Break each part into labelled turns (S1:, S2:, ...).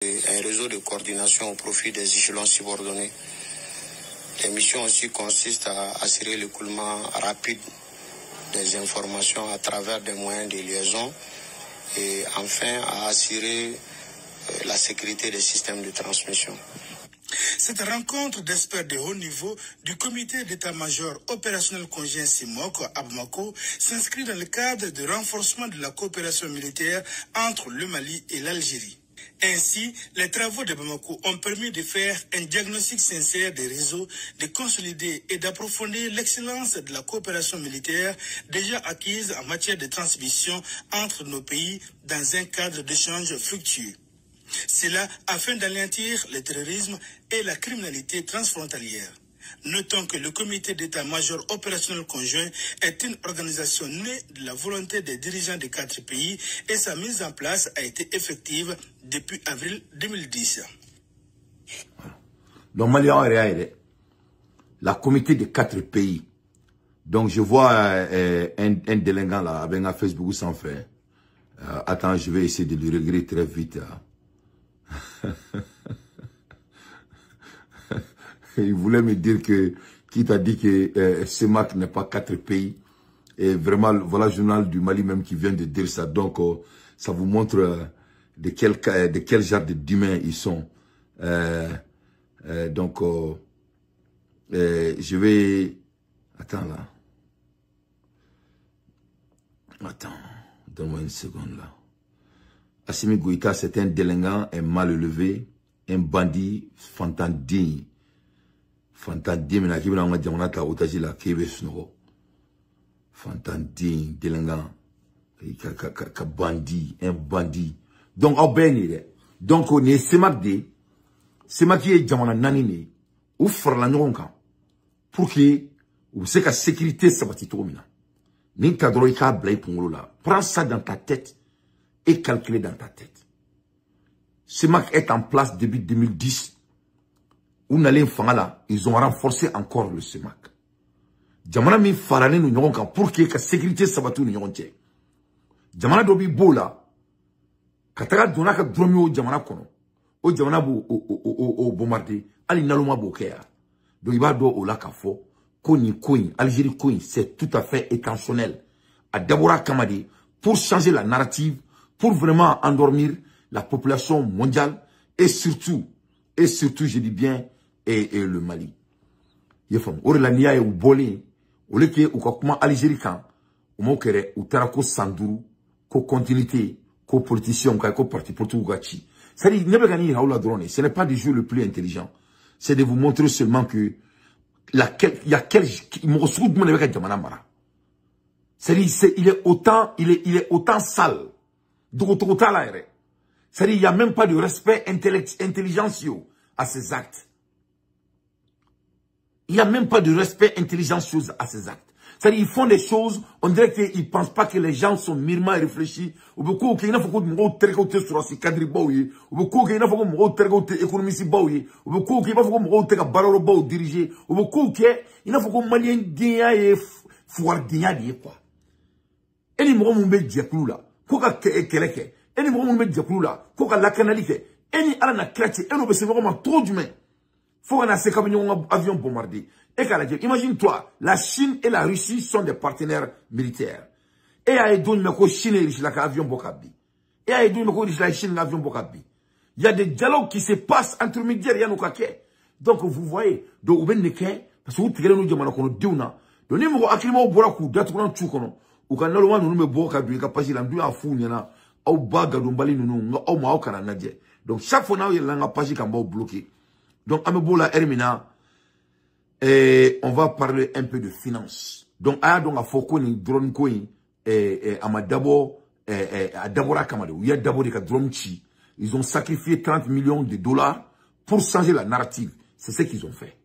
S1: Un réseau de coordination au profit des échelons subordonnés. Les missions aussi consistent à assurer l'écoulement rapide des informations à travers des moyens de liaison et enfin à assurer la sécurité des systèmes de transmission.
S2: Cette rencontre d'experts de haut niveau du comité d'état-major opérationnel conjoint CIMOC à Bamako s'inscrit dans le cadre du renforcement de la coopération militaire entre le Mali et l'Algérie. Ainsi, les travaux de Bamako ont permis de faire un diagnostic sincère des réseaux, de consolider et d'approfondir l'excellence de la coopération militaire déjà acquise en matière de transmission entre nos pays dans un cadre d'échange fructueux. Cela afin d'anéantir le terrorisme et la criminalité transfrontalière. Notons que le comité d'état-major opérationnel conjoint est une organisation née de la volonté des dirigeants des 4 pays et sa mise en place a été effective depuis avril 2010.
S3: Donc, Mali en réalité, la comité des 4 pays. Donc, je vois un délinquant là avec un Facebook sans faire. Attends, je vais essayer de le régler très vite. Il voulait me dire que, qui t'a dit que CEMAC n'est pas 4 pays. Et vraiment, voilà le journal du Mali même qui vient de dire ça. Donc, ça vous montre de quel genre d'humains ils sont. Donc, je vais... Attends là. Attends, donne-moi une seconde là. Assimi Goïta, c'est un délinquant, un mal élevé, un bandit, fantandigne. Fantandigne, mais qui vient de la otage la qui veut snow. Fantandigne, délinquant, bandit, un bandit. Donc, au béni, donc on est semakde, semaki est jamana nanine, ou frala nyonka, pour que, ou c'est que sécurité sabati tomina. Ninka droïka blay pongolo là. Prends ça dans ta tête et calculez dans ta tête. CEMAC est en place depuis 2010. Où n'allez là, ils ont renforcé encore le CEMAC. Jamana mi farane nous n'aurons qu'un pour que la sécurité sabatou nous n'aurons qu'un. Jamana dobi bola. Kataka donaka dromi o jamana kono. O jamana bo o bombardé. Ali naloma bokea. Donc il va do o la kafo. Koni, Algérie Koni, c'est tout à fait intentionnel. À Dabora Kamadi, pour changer la narrative, pour vraiment endormir la population mondiale et surtout, je dis bien, et le Mali. Yefam, or la nia e ou bolé, ou leke ou comment Algérie kan, ou mokere, ou tarako sanduru, ko continuité, ko politicien, ko parti portugais. C'est-à-dire, ne pas gagner la drone, ce n'est pas du jeu le plus intelligent. C'est de vous montrer seulement que il y a quel c'est-à-dire il est autant sale. C'est-à-dire il n'y a même pas de respect intelligentieux à ces actes. Il n'y a même pas de respect intelligentieux à ces actes. C'est-à-dire ils font des choses, on dirait qu'ils ne pensent pas que les gens sont mûrement réfléchis. Ou beaucoup qu'il n'a pas de sur ce cadre bauye, ou beaucoup qu'il n'a pas de économie bauye, ou beaucoup qu'il n'a pas de barreau bau dirigé, ou beaucoup qu'il n'a pas de malien dia et foire dia quoi. Et les mots m'ont dit là, koka keleke, et les mots m'ont dit là, koka la canalique, et les alana crête, et nous c'est vraiment trop d'humains. Faut qu'on a ces camions avions bombardés. Imagine-toi, la Chine et la Russie sont des partenaires militaires. Et à Edoun, mais Chine et l'avion Bokabi. Et à Edoun, mais la Chine et l'avion Bokabi. Il y a des dialogues qui se passent entre médias et Yanokake. Donc, vous voyez, donc, vous neke, parce que vous tirez nous demandons qu'on nous n'a. Donc, nous, actuellement, au Borakou, d'atouran Tchoukono, ou quand nous, nous, me Bokabi, capacité, l'andu à fou, y'ana, au baga, d'ombali, nous, au maokana, nadie. Donc, chaque fois, il y a un page qui est bloqué. Donc, Amebola, Hermina, et on va parler un peu de finances. Donc, à donc à Foko ni drone coin à Madabo à Dabora Kamado. Il y a d'abord des drone chi. Ils ont sacrifié 30 millions de dollars pour changer la narrative. C'est ce qu'ils ont fait.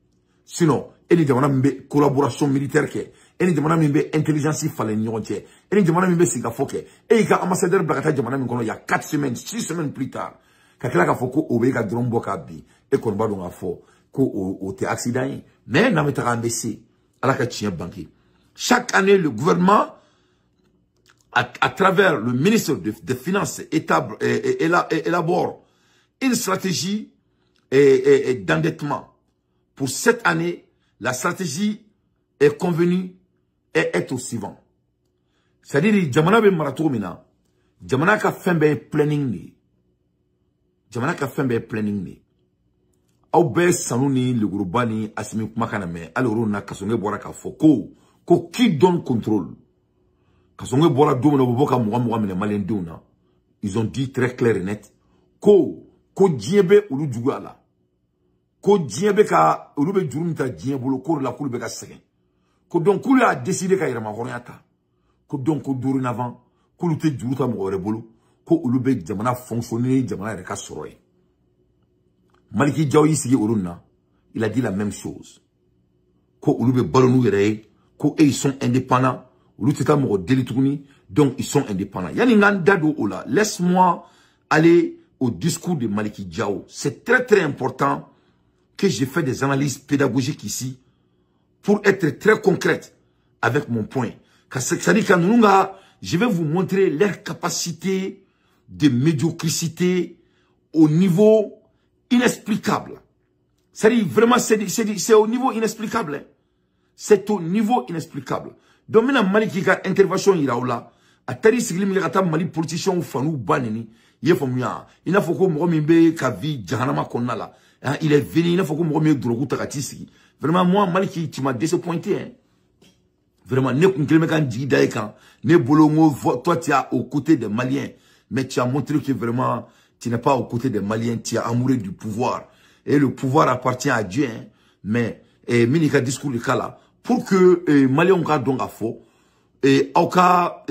S3: Sinon, il y a une collaboration militaire qui est. Il y a une intelligence fallait n'y avoir. Il y a une Singafoke. Et il y a un ambassadeur Blakata il y a 4 semaines, 6 semaines plus tard. Kakela Foko obéga drone bokabi. Et qu'on va donc à faux. Au accident, mais n'a pas baissé à la quatrième banquier. Chaque année, le gouvernement, à travers le ministre des Finances, élabore une stratégie d'endettement. Pour cette année, la stratégie est convenue et est au suivant. C'est-à-dire, Jamana be marato mina, Jamana ka fembe planning ni. Jamana ka fembe planning ni. Au be sanuni, le groubani, asimi kumakana me, aloro na kasonge bora ka foko, ko qui donne contrôle. Kasonge bora douna boboka mouga mine malien douna. Ils ont dit très clair et net, ko djebe ulu djouala. Ko djebe ka, ulu be djurumta djebolo, ko la koulbe ka segen. Ko donc koulé a décidé ka irama horiata. Ko donc ko dorénavant, ko lute djuruta mouga bolo, ko ulu be jamana fonctionner, jamana reka soroye. Maliki Diaw ici Uruna, il a dit la même chose. Ko ulu be balonou yere, ko ils sont indépendants, ulu teta mouga delitouni, donc ils sont indépendants. Yani ngan dado ola, laisse-moi aller au discours de Maliki Diaw. C'est très très important que j'ai fait des analyses pédagogiques ici pour être très concrète avec mon point. C'est-à-dire que je vais vous montrer leur capacité de médiocrité au niveau inexplicable. C'est-à-dire vraiment, c'est au niveau inexplicable. Hein. C'est au niveau inexplicable. Donc maintenant, Maliki ka intervention iraoula, a tari sigli mi kata Mali politicien ou fanou banini, yefomia, il n'a faut que m'romimbe ka vi jahanama konnala. Il est venu, il n'a faut que m'romimbe drogu takatisi. Vraiment, moi, Maliki, tu m'as désappointé, hein. Vraiment, ne kunkelme kan djida kan, ne bolongo, toi tu es aux côtés des Maliens, mais tu as montré que vraiment, tu n'es pas aux côtés des Maliens, tu es amoureux du pouvoir. Et le pouvoir appartient à Dieu, hein. Mais, minika discours de kala, pour que Maliens ont donc à faux, et au cas,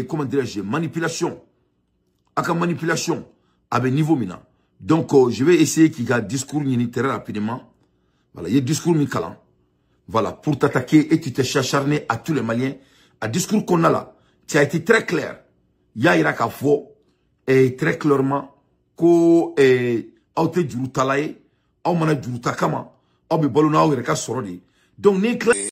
S3: comment dirais-je, manipulation, à manipulation, avec niveau mina. Donc, je vais essayer qu'il y ait un discours très rapidement. Voilà, il y a un discours mikalan. Voilà, pour t'attaquer et tu t'es acharné à tous les Maliens. Un discours qu'on a là, tu as été très clair. Il y a Irak à faux, et très clairement, ko aute djuru talaye, au mana djuru takama, au be balona au Irak à sorodi. Donc, n'est clair.